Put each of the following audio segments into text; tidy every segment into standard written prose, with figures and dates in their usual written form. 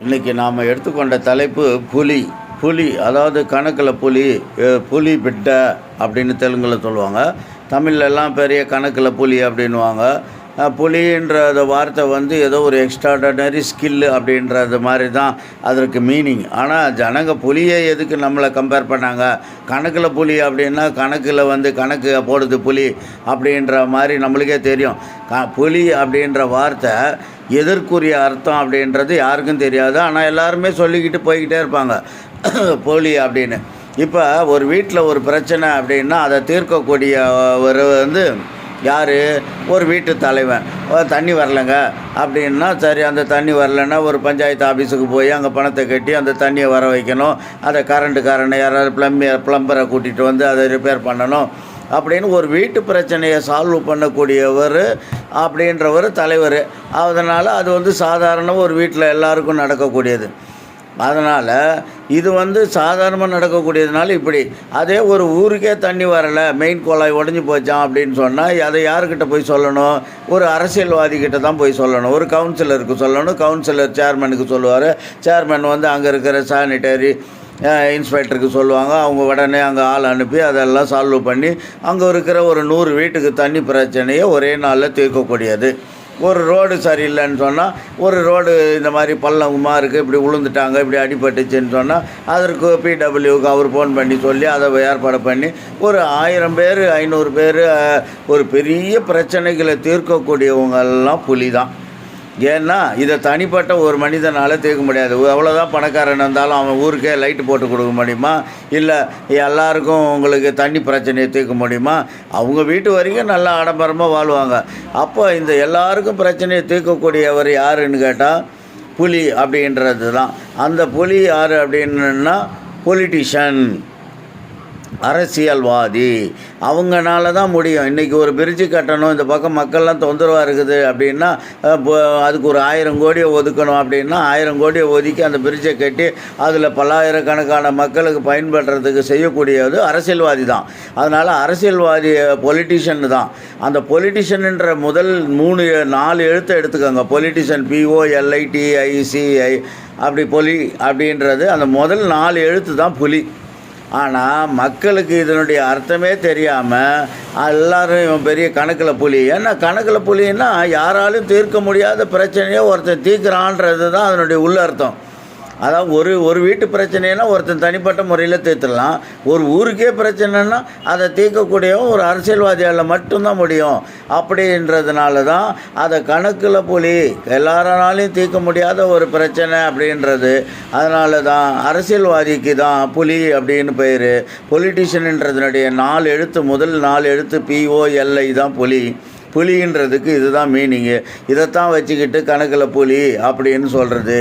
இன்றைக்கி நாம் எடுத்துக்கொண்ட தலைப்பு புலி. புலி அதாவது கணக்கில் புலி, புலி பிட்ட அப்படின்னு தெலுங்கில் சொல்லுவாங்க. தமிழ்லலாம் பெரிய கணக்கில் புலி அப்படின்வாங்க. புலின்ற வார்த்தை வந்து ஏதோ ஒரு எக்ஸ்ட்ராடனரி ஸ்கில்லு அப்படின்றது மாதிரி தான் அதற்கு மீனிங். ஆனால் ஜனங்க புலியை எதுக்கு நம்மளை கம்பேர் பண்ணாங்க? கணக்கில் புலி அப்படின்னா கணக்கில் வந்து கணக்கு போடுது புலி அப்படின்ற மாதிரி நம்மளுக்கே தெரியும். புலி அப்படின்ற வார்த்தை எதற்குரிய அர்த்தம் அப்படின்றது யாருக்கும் தெரியாது. ஆனால் எல்லாருமே சொல்லிக்கிட்டு போய்கிட்டே இருப்பாங்க புலி அப்படின்னு. இப்போ ஒரு வீட்டில் ஒரு பிரச்சனை அப்படின்னா அதை தீர்க்கக்கூடியவர் வந்து யார்? ஒரு வீட்டு தலைவன். தண்ணி வரலைங்க அப்படின்னா சரி, அந்த தண்ணி வரலைன்னா ஒரு பஞ்சாயத்து ஆஃபீஸுக்கு போய் அங்கே பணத்தை கட்டி அந்த தண்ணியை வர வைக்கணும். அதை கரண்ட்டுக்காரனை யாராவது ப்ளம்பரை கூட்டிகிட்டு வந்து அதை ரிப்பேர் பண்ணணும் அப்படின்னு ஒரு வீட்டு பிரச்சனையை சால்வ் பண்ணக்கூடியவர் அப்படின்றவர் தலைவர். அதனால் அது வந்து சாதாரண ஒரு வீட்டில் எல்லாருக்கும் நடக்கக்கூடியது. அதனால் இது வந்து சாதாரணமாக நடக்கக்கூடியதுனால இப்படி. அதே ஒரு ஊருக்கே தண்ணி வரலை, மெயின் குழாய் உடஞ்சி போச்சான் அப்படின்னு சொன்னால் அதை யாருக்கிட்ட போய் சொல்லணும்? ஒரு அரசியல்வாதிக்கிட்ட தான் போய் சொல்லணும். ஒரு கவுன்சிலருக்கு சொல்லணும். கவுன்சிலர் சேர்மனுக்கு சொல்லுவார். சேர்மன் வந்து அங்கே இருக்கிற சானிட்டரி இன்ஸ்பெக்டருக்கு சொல்லுவாங்க. அவங்க உடனே அங்கே ஆள் அனுப்பி அதெல்லாம் சால்வ் பண்ணி அங்கே இருக்கிற ஒரு 100 வீட்டுக்கு தண்ணி பிரச்சனையை ஒரே நாளில் தீர்க்கக்கூடியது. ஒரு ரோடு சரியில்லைன்னு சொன்னால், ஒரு ரோடு இந்த மாதிரி பள்ளமாக இருக்குது, இப்படி விழுந்துட்டாங்க, இப்படி அடிபட்டுச்சுன்னு சொன்னால் அதற்கு பிடபிள்யூக்கு அவர் ஃபோன் பண்ணி சொல்லி அதை ஏற்பாடு பண்ணி ஒரு 1000 பேர் 500 பேர் ஒரு பெரிய பிரச்சனைகளை தீர்க்கக்கூடியவங்கெல்லாம் புலி தான். ஏன்னா இதை தனிப்பட்ட ஒரு மனிதனால் தீர்க்க முடியாது. எவ்வளோதான் பணக்காரன் இருந்தாலும் அவன் ஊருக்கே லைட்டு போட்டு கொடுக்க முடியுமா? இல்லை எல்லாருக்கும் உங்களுக்கு தண்ணி பிரச்சனையை தீர்க்க முடியுமா? அவங்க வீட்டு வரைக்கும் நல்லா ஆடம்பரமாக வாழ்வாங்க. அப்போ இந்த எல்லாருக்கும் பிரச்சனையை தீர்க்கக்கூடியவர் யாருன்னு கேட்டால் புலி அப்படின்றது தான். அந்த புலி யார் அப்படின்னா பொலிட்டிஷியன், அரசியல்வாதி. அவங்கனால தான் முடியும். இன்றைக்கி ஒரு பிரிட்ஜு கட்டணும், இந்த பக்கம் மக்கள்லாம் தொந்தரவாக இருக்குது அப்படின்னா அதுக்கு ஒரு 1000 கோடியை ஒதுக்கணும் அப்படின்னா 1000 கோடியை ஒதுக்கி அந்த பிரிட்ஜை கட்டி அதில் பல்லாயிரக்கணக்கான மக்களுக்கு பயன்படுறதுக்கு செய்யக்கூடியது அரசியல்வாதி தான். அதனால் அரசியல்வாதி பொலிட்டிஷியன் தான். அந்த பொலிட்டிஷியனுன்ற முதல் 4 எழுத்தை எடுத்துக்கோங்க. பொலிட்டிஷியன் POLITICI அப்படி பொலி அப்படின்றது அந்த முதல் 4 எழுத்து தான் புலி. ஆனால் மக்களுக்கு இதனுடைய அர்த்தமே தெரியாமல் எல்லோரும் இவன் பெரிய கணக்கில் புலி. ஏன்னா கணக்கில் புலின்னா யாராலும் தீர்க்க முடியாத பிரச்சனையோ ஒருத்தன் தீர்க்கிறான்றது தான் அதனுடைய உள்ள அர்த்தம். அதாவது ஒரு வீட்டு பிரச்சனைனா ஒருத்தன் தனிப்பட்ட முறையில் தீர்த்துடலாம். ஒரு ஊருக்கே பிரச்சனைனா அதை தீர்க்கக்கூடியவன் ஒரு அரசியல்வாதியால் மட்டும்தான் முடியும். அப்படின்றதுனால தான் அதை கணக்கில் புலி, எல்லாராலையும் தீர்க்க முடியாத ஒரு பிரச்சனை அப்படின்றது. அதனால தான் அரசியல்வாதிக்கு தான் புலி அப்படின்னு பேர். பொலிட்டிஷியன்ன்றதுனுடைய 4 எழுத்து, முதல் 4 எழுத்து POLI தான் புலி. புலின்றதுக்கு இதுதான் மீனிங்கு. இதைத்தான் வச்சுக்கிட்டு கணக்கில் புலி அப்படின்னு சொல்கிறது.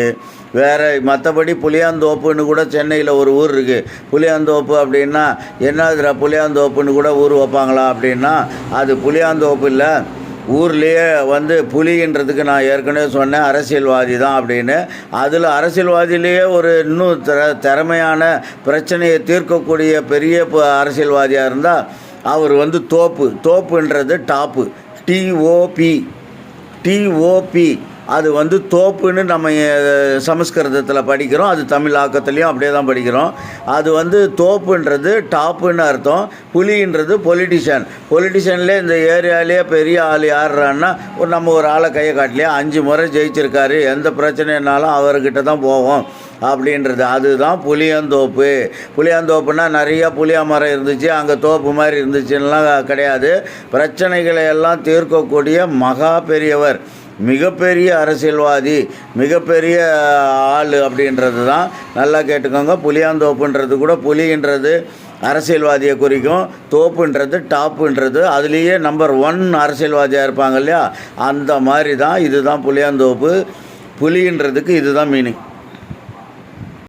வேறு மற்றபடி புளியாந்தோப்புன்னு கூட சென்னையில் ஒரு ஊர் இருக்குது. புளியாந்தோப்பு அப்படின்னா என்னதுரா புளியாந்தோப்புன்னு கூட ஊர் வைப்பாங்களா அப்படின்னா அது புளியாந்தோப்பு இல்லை. ஊர்லேயே வந்து புலின்றதுக்கு நான் ஏற்கனவே சொன்னேன் அரசியல்வாதி தான் அப்படின்னு. அதில் அரசியல்வாதியிலேயே ஒரு இன்னும் திறமையான பிரச்சனையை தீர்க்கக்கூடிய பெரிய அரசியல்வாதியாக இருந்தால் அவர் வந்து தோப்புன்றது டாப்பு, TOP அது வந்து தோப்புன்னு நம்ம சமஸ்கிருதத்தில் படிக்கிறோம். அது தமிழ் ஆக்கத்துலேயும் அப்படியே தான் படிக்கிறோம். அது வந்து தோப்புன்றது டாப்புன்னு அர்த்தம். புலின்றது பொலிட்டிஷியன்லேயே இந்த ஏரியாலேயே பெரிய ஆள் யாருறான்னா நம்ம ஒரு ஆளை கையை காட்டலையா 5 முறை ஜெயிச்சிருக்காரு, எந்த பிரச்சனைனாலும் அவர்கிட்ட தான் போவோம் அப்படின்றது. அதுதான் புளியாந்தோப்பு. புளியாந்தோப்புனா நிறையா புளியா மரம் இருந்துச்சு, அங்கே தோப்பு மாதிரி இருந்துச்சுன்னெலாம் கிடையாது. பிரச்சனைகளை எல்லாம் தீர்க்கக்கூடிய மகா பெரியவர், மிகப்பெரிய அரசியல்வாதி, மிகப்பெரிய ஆள் அப்படின்றது தான். நல்லா கேட்டுக்கோங்க. புளியாந்தோப்புன்றது கூட புலின்றது அரசியல்வாதியை குறிக்கும், தோப்புன்றது டாப்புன்றது அதுலேயே நம்பர் 1 அரசியல்வாதியாக இருப்பாங்க இல்லையா, அந்த மாதிரி தான். இதுதான் புளியாந்தோப்பு. புலின்றதுக்கு இதுதான் மீனிங்.